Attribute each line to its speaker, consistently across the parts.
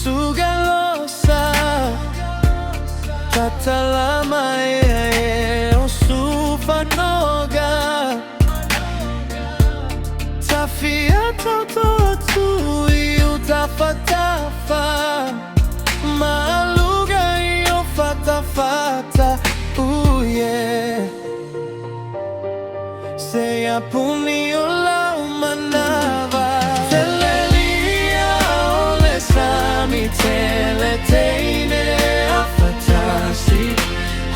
Speaker 1: Suga Losa tatalama o sufanoga tafia toto tui utafatafa maluga iyo fatafata yeah. Seya punio la umanava telelia ole sami teleteine afatasi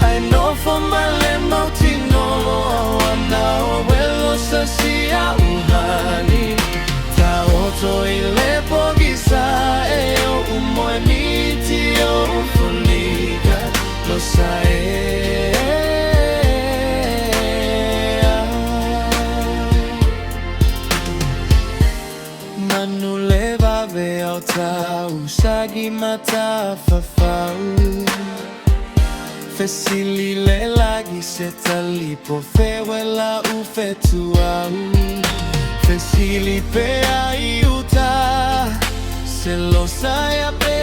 Speaker 1: I know for my lemotino wana welo sasia uhani taoto ile pogisa eo umoeniti o ufuniga Losa Manuleva veota usagi mata fafau Fesili le lagi setalipo fewela ufetuau Fesili pe aiuta se Losa ya pe